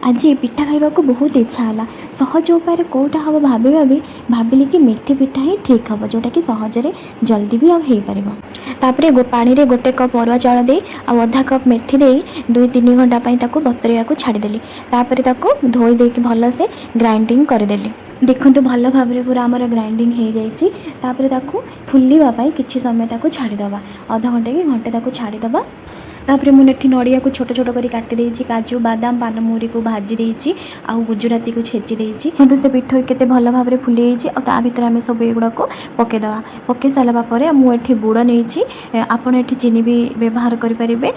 आज पिठा खाइबा को बहुत इच्छा है सहज उपाय कौटा हम भाभी भाभी भाविली कि मेथी पिठा ही ठीक हम जोटा कि सहजरे जल्दी भी हो पारे पानी रे गोटे कप अरुआ चाउल दे आधा कप मेथी दे 2-3 घंटा बतरेया छाड़देली धोई देकी भलसे ग्राइंडिंग करदेली। देखो भल भाव पूरा आमर ग्राइंडिंग हो जाए फुलवाई किसी समय छाड़ीदे अध घंटे कि घंटे छाड़ीदे। तापर मुझे नड़िया को छोट छोट कर काटी काजू बादाम पानमहुरी को भाजी देती आउ गुजराती को छेची देती किंतु से पिठ के भल भाव फुली आ भर आम सब युवाक पकईदे पकई सारापर मुझे गुड़ नहीं आपड़ चीनी भी व्यवहार करेंगे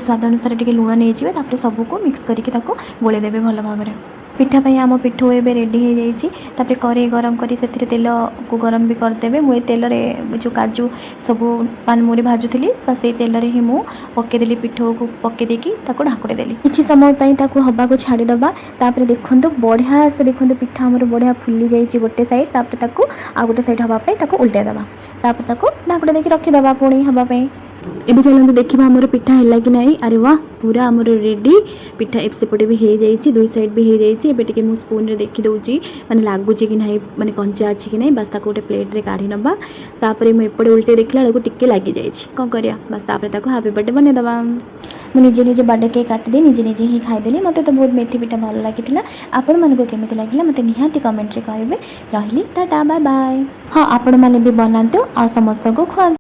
स्वाद अनुसार टे लुण नहीं सबको मिक्स करके गोलेदेवे भल भाव। पिठापाई आम पिठू एवं रेडी हो जाए कड़े गरम कर तेल को गरम भी करदे मुझे तेल जो काजू सब पानमुरी भाजुली से तेल ही मुझे पकईदेली पिठू को पकईदेकी ढाकुड़ी देली किसी समय हवा को छाड़ीदे। देखो बढ़िया से देखो पिठा आमर बढ़िया फुली जाइए गोटे साइड आ गोटे साइड हाँपाई उल्टाईदे ढाकुड़ी देकी रखीदे पुणी हाँपाई। एबे चलते देखा आमर पिठा है कि नहीं। अरे वाह पूरा आमर रेडी पिठा सेपटे भी हो जाइए दुई साइड भी हो जाइए मुझे स्पून रे देखी दूसरी माने लगुच कि नहीं माने कंचा अच्छी कि नहीं बस गोटे प्लेट रे काढ़ी नवा तापर मुझे उल्टे देखला बेलू टिके लगी जाइए कौन करिया बस हापी बर्थडे बनईदे। मुझे निजे बर्थडे केक काटिदे निजे ही खाईदेली मत तो बहुत मेथी पिठा भल लगी आपण मानक केमी लगे मत निहाती कमेंट रे कहे रही टाटा बाय बाय। हाँ आपण मैंने भी बनातु आ समस्त को खुआ।